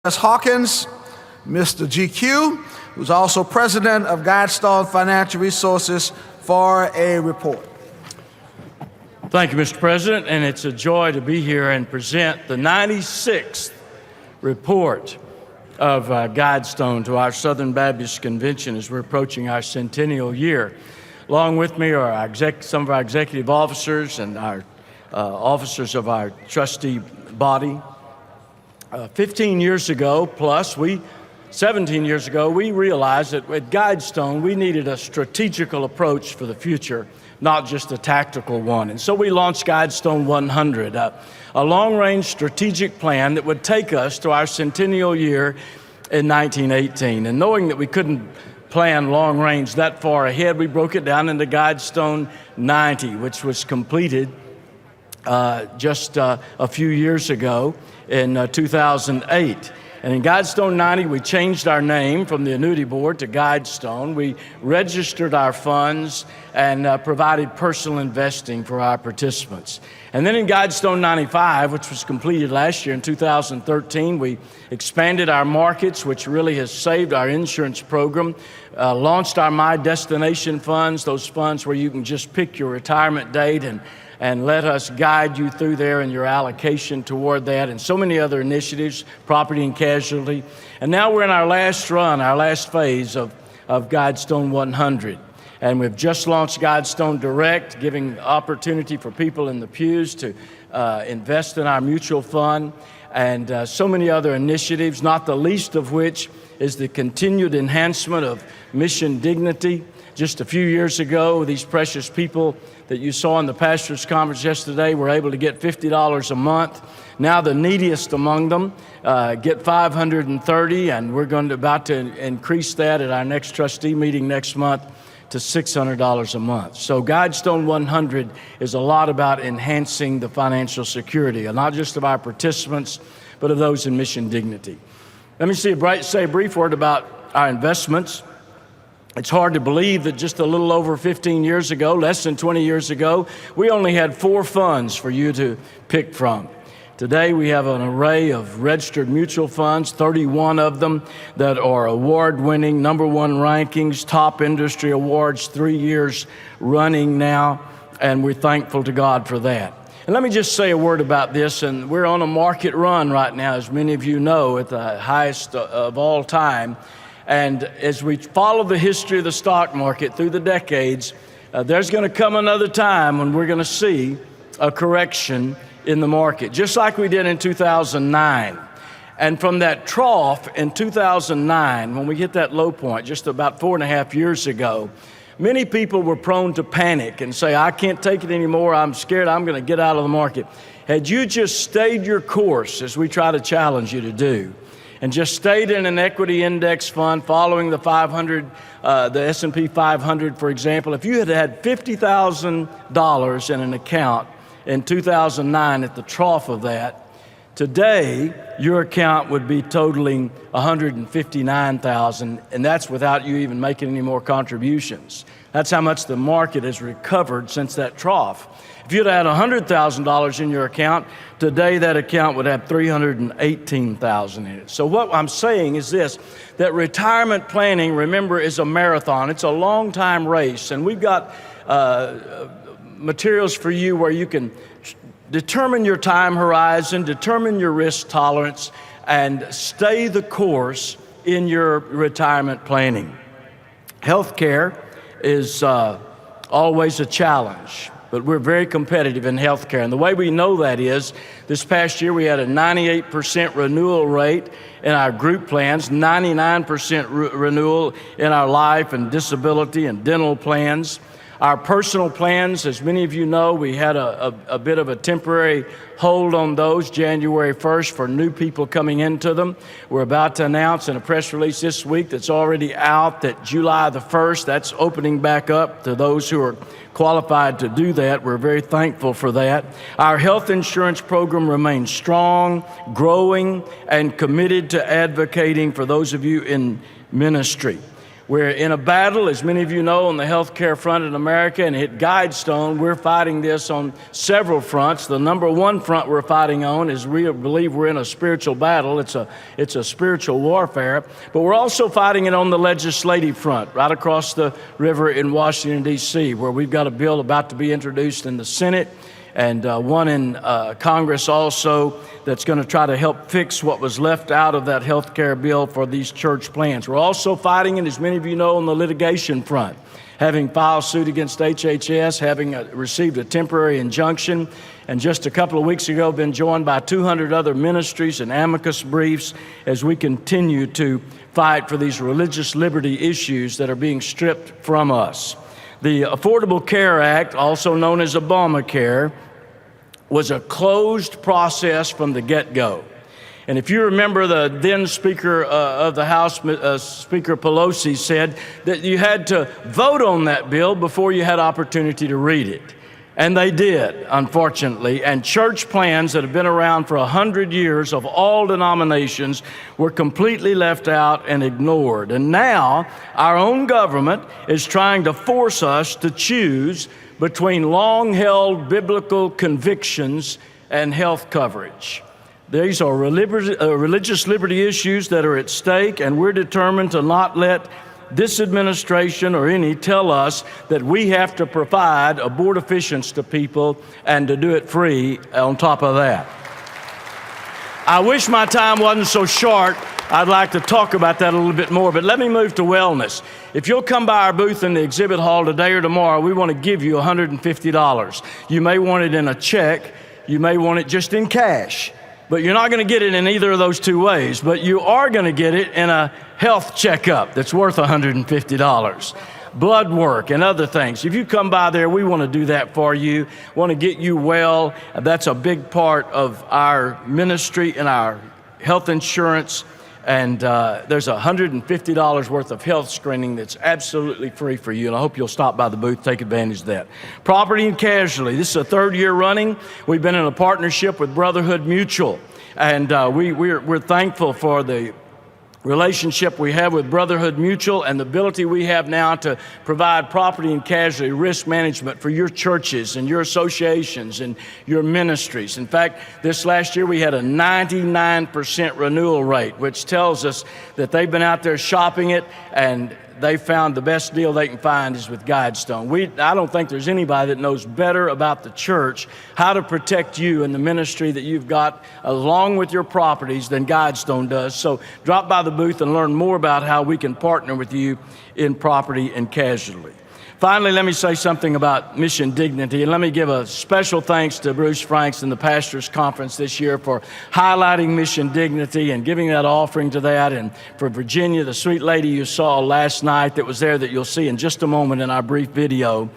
Hawkins, Mr. GQ, who's also president of Guidestone Financial Resources, for a report. Thank you, Mr. President, and it's a joy to be here and present the 96th report of Guidestone to our Southern Baptist Convention as we're approaching our centennial year. Along with me are some of our executive officers and our officers of our trustee body. 17 years ago, we realized that at Guidestone, we needed a strategical approach for the future, not just a tactical one. And so we launched Guidestone 100, a long-range strategic plan that would take us to our centennial year in 1918. And knowing that we couldn't plan long-range that far ahead, we broke it down into Guidestone 90, which was completed just a few years ago in 2008. And in Guidestone 90, we changed our name from the Annuity Board to Guidestone. We registered our funds and provided personal investing for our participants. And then in Guidestone 95, which was completed last year in 2013, we expanded our markets, which really has saved our insurance program, launched our My Destination funds, those funds where you can just pick your retirement date and let us guide you through there in your allocation toward that, and so many other initiatives, property and casualty. And now we're in our last run, our last phase of Guidestone 100. And we've just launched Guidestone Direct, giving opportunity for people in the pews to invest in our mutual fund, and so many other initiatives, not the least of which is the continued enhancement of mission dignity. Just a few years ago, these precious people that you saw in the pastors' conference yesterday were able to get $50 a month. Now the neediest among them get $530, and we're about to increase that at our next trustee meeting next month to $600 a month. So Guidestone 100 is a lot about enhancing the financial security, not just of our participants, but of those in mission dignity. Let me say a brief word about our investments. It's hard to believe that just a little over 15 years ago, less than 20 years ago, we only had 4 funds for you to pick from. Today, we have an array of registered mutual funds, 31 of them that are award-winning, #1 rankings, top industry awards, 3 years running now, and we're thankful to God for that. And let me just say a word about this, and we're on a market run right now, as many of you know, at the highest of all time. And as we follow the history of the stock market through the decades, there's going to come another time when we're going to see a correction in the market, just like we did in 2009. And from that trough in 2009, when we hit that low point just about 4.5 years ago, many people were prone to panic and say, I can't take it anymore, I'm scared, I'm going to get out of the market. Had you just stayed your course, as we try to challenge you to do, and just stayed in an equity index fund following the 500, the S&P 500, for example, if you had had $50,000 in an account in 2009 at the trough of that, today your account would be totaling $159,000, and that's without you even making any more contributions. That's how much the market has recovered since that trough. If you'd had $100,000 in your account, today that account would have $318,000 in it. So what I'm saying is this, that retirement planning, remember, is a marathon. It's a long time race, and we've got materials for you where you can determine your time horizon, determine your risk tolerance, and stay the course in your retirement planning. Healthcare is always a challenge, but we're very competitive in healthcare. And the way we know that is, this past year we had a 98% renewal rate in our group plans, 99% renewal in our life and disability and dental plans. Our personal plans, as many of you know, we had a bit of a temporary hold on those January 1st for new people coming into them. We're about to announce in a press release this week that's already out that July the 1st, that's opening back up to those who are qualified to do that. We're very thankful for that. Our health insurance program remains strong, growing, and committed to advocating for those of you in ministry. We're in a battle, as many of you know, on the health care front in America, and at Guidestone, we're fighting this on several fronts. The number one front we're fighting on is we believe we're in a spiritual battle. It's a spiritual warfare, but we're also fighting it on the legislative front, right across the river in Washington, D.C., where we've got a bill about to be introduced in the Senate, and one in Congress also that's going to try to help fix what was left out of that health care bill for these church plans. We're also fighting it, as many of you know, on the litigation front, having filed suit against HHS, having received a temporary injunction, and just a couple of weeks ago been joined by 200 other ministries and amicus briefs as we continue to fight for these religious liberty issues that are being stripped from us. The Affordable Care Act, also known as Obamacare, was a closed process from the get-go. And if you remember, the then Speaker of the House, Speaker Pelosi, said that you had to vote on that bill before you had opportunity to read it. And they did, unfortunately. And church plans that have been around for 100 years of all denominations were completely left out and ignored. And now our own government is trying to force us to choose between long-held biblical convictions and health coverage. These are religious liberty issues that are at stake, and we're determined to not let this administration or any tell us that we have to provide abortifacients to people and to do it free on top of that. I wish my time wasn't so short. I'd like to talk about that a little bit more, but let me move to wellness. If you'll come by our booth in the exhibit hall today or tomorrow, we want to give you $150. You may want it in a check. You may want it just in cash. But you're not going to get it in either of those two ways, but you are going to get it in a health checkup that's worth $150. Blood work and other things. If you come by there, we want to do that for you, want to get you well. That's a big part of our ministry and our health insurance. And there's $150 worth of health screening that's absolutely free for you. And I hope you'll stop by the booth, take advantage of that. Property and casualty. This is a third year running. We've been in a partnership with Brotherhood Mutual. And we're thankful for the relationship we have with Brotherhood Mutual and the ability we have now to provide property and casualty risk management for your churches and your associations and your ministries. In fact, this last year we had a 99% renewal rate, which tells us that they've been out there shopping it and they found the best deal they can find is with Guidestone. I don't think there's anybody that knows better about the church, how to protect you and the ministry that you've got along with your properties than Guidestone does. So drop by the booth and learn more about how we can partner with you in property and casualty. Finally, let me say something about mission dignity, and let me give a special thanks to Bruce Franks and the Pastors Conference this year for highlighting mission dignity and giving that offering to that, and for Virginia, the sweet lady you saw last night that was there that you'll see in just a moment in our brief video.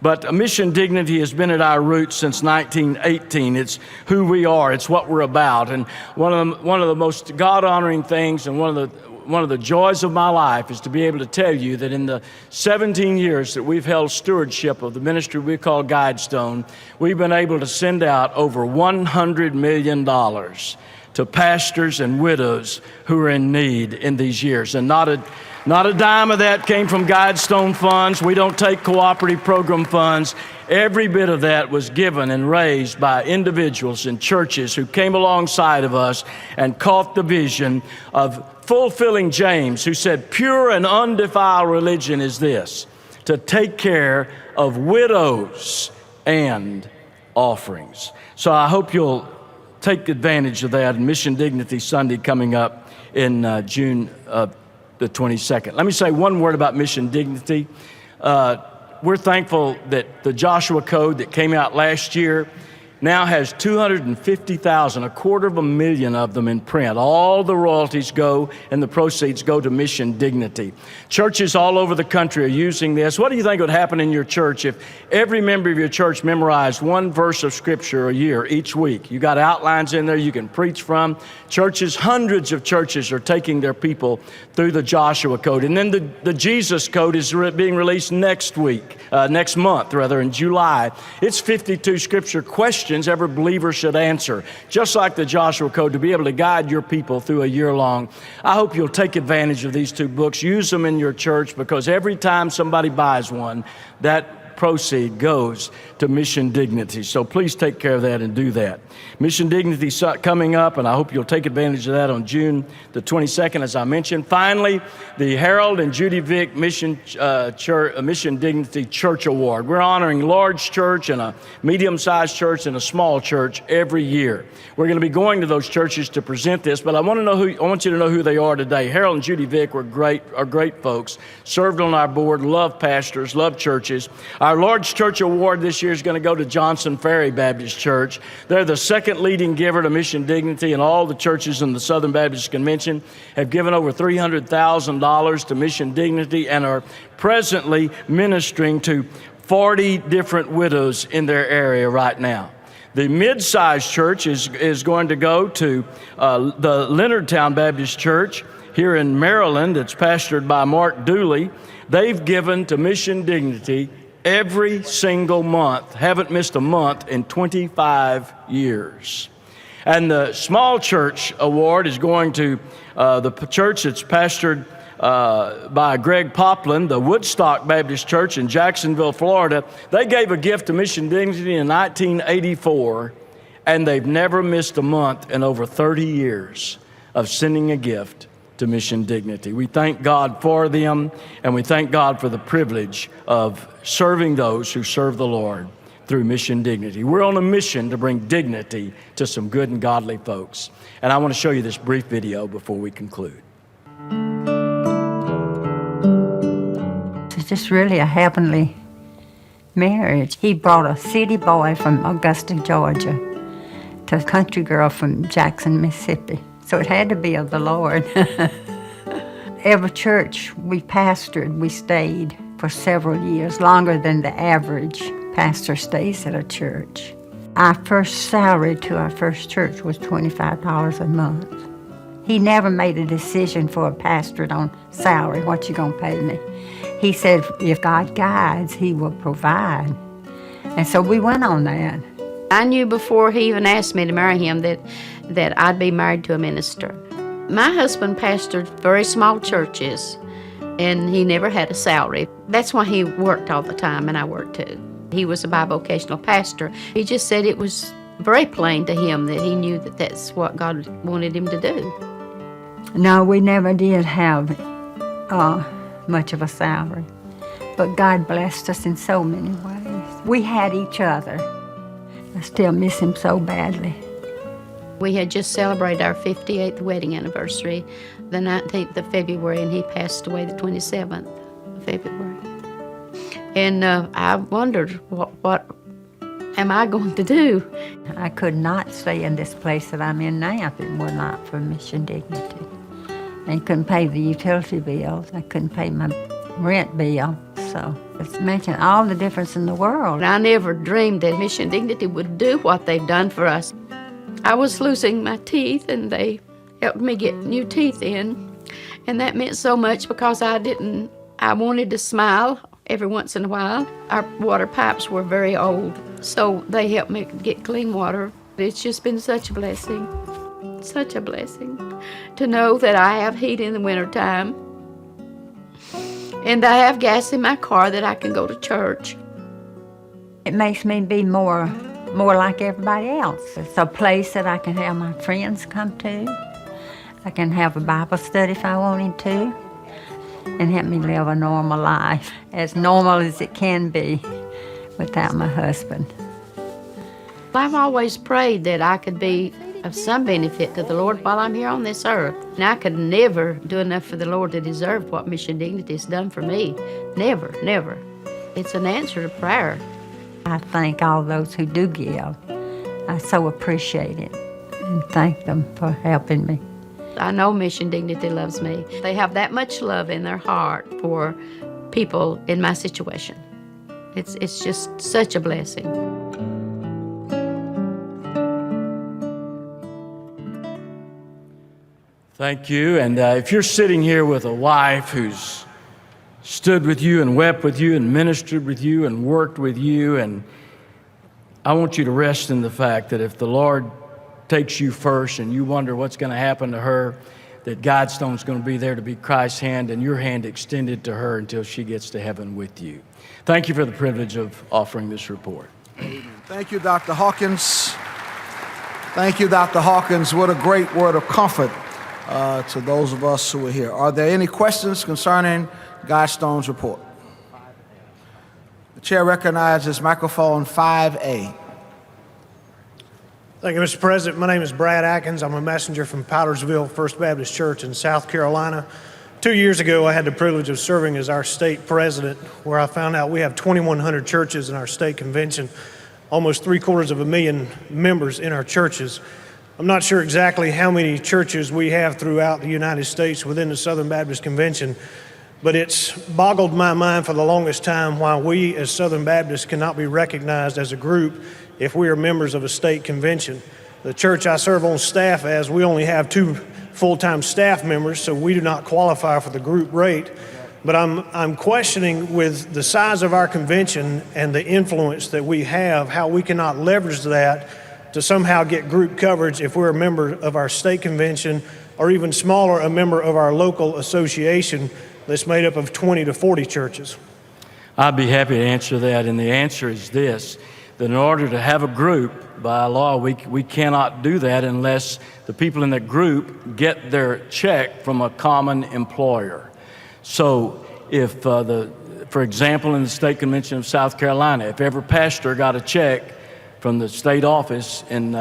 But mission dignity has been at our roots since 1918. It's who we are. It's what we're about. And one of the most God-honoring things and one of the joys of my life is to be able to tell you that in the 17 years that we've held stewardship of the ministry we call Guidestone, we've been able to send out over $100 million to pastors and widows who are in need in these years. And not a dime of that came from Guidestone funds. We don't take cooperative program funds. Every bit of that was given and raised by individuals and churches who came alongside of us and caught the vision of fulfilling James, who said, pure and undefiled religion is this, to take care of widows and offerings. So I hope you'll take advantage of that. Mission Dignity Sunday coming up in June the 22nd. Let me say one word about mission dignity. We're thankful that the Joshua Code that came out last year now has 250,000, 250,000 of them in print. All the royalties go and the proceeds go to mission dignity. Churches all over the country are using this. What do you think would happen in your church if every member of your church memorized one verse of Scripture a year, each week? You got outlines in there you can preach from. Churches, hundreds of churches are taking their people through the Joshua Code. And then the Jesus Code is being released next month, in July. It's 52 Scripture questions questions every believer should answer, just like the Joshua Code, to be able to guide your people through a year long. I hope you'll take advantage of these 2 books. Use them in your church, because every time somebody buys one, that proceed goes to Mission Dignity. So please take care of that and do that. Mission Dignity is coming up, and I hope you'll take advantage of that on June the 22nd, as I mentioned. Finally, the Harold and Judy Vick Mission Dignity Church Award. We're honoring a large church and a medium-sized church and a small church every year. We're going to be going to those churches to present this, but I want you to know who they are today. Harold and Judy Vick are great folks, served on our board, love pastors, love churches. Our large church award this year is going to go to Johnson Ferry Baptist Church. They're the second leading giver to Mission Dignity, and all the churches in the Southern Baptist Convention have given over $300,000 to Mission Dignity and are presently ministering to 40 different widows in their area right now. The mid-sized church is going to go to the Leonardtown Baptist Church here in Maryland. It's pastored by Mark Dooley. They've given to Mission Dignity every single month, haven't missed a month in 25 years. And the small church award is going to the church that's pastored by Greg Poplin, the Woodstock Baptist Church in Jacksonville, Florida. They gave a gift to Mission Dignity in 1984, and they've never missed a month in over 30 years of sending a gift to Mission Dignity. We thank God for them, and we thank God for the privilege of serving those who serve the Lord through Mission Dignity. We're on a mission to bring dignity to some good and godly folks. And I want to show you this brief video before we conclude. It's just really a heavenly marriage. He brought a city boy from Augusta, Georgia, to a country girl from Jackson, Mississippi. So it had to be of the Lord. Every church we pastored, we stayed for several years, longer than the average pastor stays at a church. Our first salary to our first church was $25 a month. He never made a decision for a pastorate on salary, what you gonna pay me. He said, if God guides, he will provide. And so we went on that. I knew before he even asked me to marry him that I'd be married to a minister. My husband pastored very small churches, and he never had a salary. That's why he worked all the time, and I worked too. He was a bivocational pastor. He just said it was very plain to him that he knew that that's what God wanted him to do. No, we never did have much of a salary, but God blessed us in so many ways. We had each other. I still miss him so badly. We had just celebrated our 58th wedding anniversary, the 19th of February, and he passed away the 27th of February. And I wondered, what am I going to do? I could not stay in this place that I'm in now if it were not for Mission Dignity. I couldn't pay the utility bills. I couldn't pay my rent bill. So it's making all the difference in the world. I never dreamed that Mission Dignity would do what they've done for us. I was losing my teeth, and they helped me get new teeth in. And that meant so much because I wanted to smile every once in a while. Our water pipes were very old, so they helped me get clean water. It's just been such a blessing to know that I have heat in the wintertime, and I have gas in my car that I can go to church. It makes me be more like everybody else. It's a place that I can have my friends come to. I can have a Bible study if I wanted to, and help me live a normal life, as normal as it can be without my husband. I've always prayed that I could be of some benefit to the Lord while I'm here on this earth. And I could never do enough for the Lord to deserve what Mission Dignity has done for me. Never, never. It's an answer to prayer. I thank all those who do give. I so appreciate it and thank them for helping me. I know Mission Dignity loves me. They have that much love in their heart for people in my situation. It's just such a blessing. Thank you. And if you're sitting here with a wife who's stood with you and wept with you and ministered with you and worked with you, and I want you to rest in the fact that if the Lord takes you first and you wonder what's going to happen to her, that Guidestone's going to be there to be Christ's hand and your hand extended to her until she gets to heaven with you. Thank you for the privilege of offering this report. Thank you, Dr. Hawkins. Thank you, Dr. Hawkins. What a great word of comfort to those of us who are here. Are there any questions concerning Guidestone's report? The chair recognizes microphone 5A. Thank you, Mr. President. My name is Brad Atkins. I'm a messenger from Powdersville First Baptist Church in South Carolina. 2 years ago, I had the privilege of serving as our state president, where I found out we have 2,100 churches in our state convention, almost 750,000 members in our churches. I'm not sure exactly how many churches we have throughout the United States within the Southern Baptist Convention, but it's boggled my mind for the longest time why we as Southern Baptists cannot be recognized as a group if we are members of a state convention. The church I serve on staff as, we only have 2 full-time staff members, so we do not qualify for the group rate. But I'm questioning, with the size of our convention and the influence that we have, how we cannot leverage that to somehow get group coverage if we're a member of our state convention, or even smaller, a member of our local association that's made up of 20 to 40 churches. I'd be happy to answer that, and the answer is this: that in order to have a group, by law, we cannot do that unless the people in that group get their check from a common employer. So if, for example, in the State Convention of South Carolina, if every pastor got a check from the state office in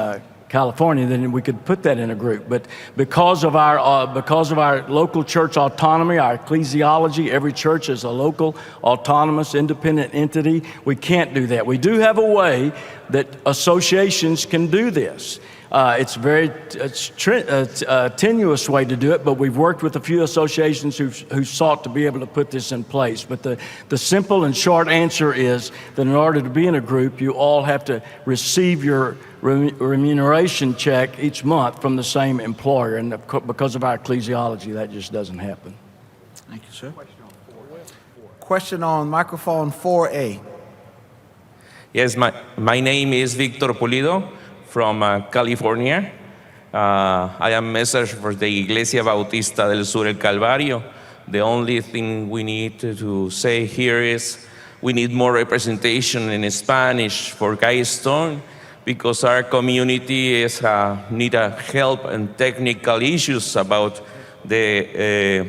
California, then we could put that in a group. But because of our local church autonomy, our ecclesiology, every church is a local, autonomous, independent entity. We can't do that. We do have a way that associations can do this. It's a very tenuous way to do it, but we've worked with a few associations who sought to be able to put this in place. But the simple and short answer is that in order to be in a group, you all have to receive your remuneration check each month from the same employer, and because of our ecclesiology, that just doesn't happen. Thank you, sir. Question on microphone 4A. Yes, my name is Victor Pulido from California. I am messenger for the Iglesia Bautista del Sur El Calvario. The only thing we need to say here is we need more representation in Spanish for Guidestone, because our community is need help and technical issues about the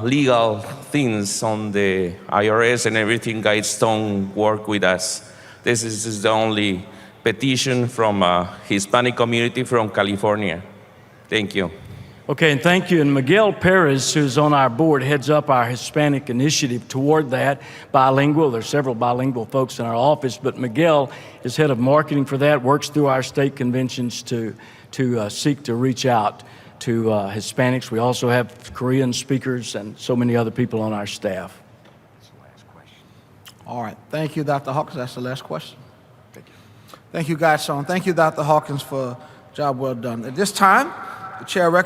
legal things on the IRS and everything. Guidestone work with us. This is the only petition from Hispanic community from California. Thank you. Okay, and thank you. And Miguel Perez, who's on our board, heads up our Hispanic initiative toward that, bilingual. There's several bilingual folks in our office, but Miguel is head of marketing for that, works through our state conventions to seek to reach out to Hispanics. We also have Korean speakers and so many other people on our staff. That's the last question. All right. Thank you, Dr. Hawkins. That's the last question. Thank you. Thank you, Guidestone. Thank you, Dr. Hawkins, for a job well done. At this time, the chair recognizes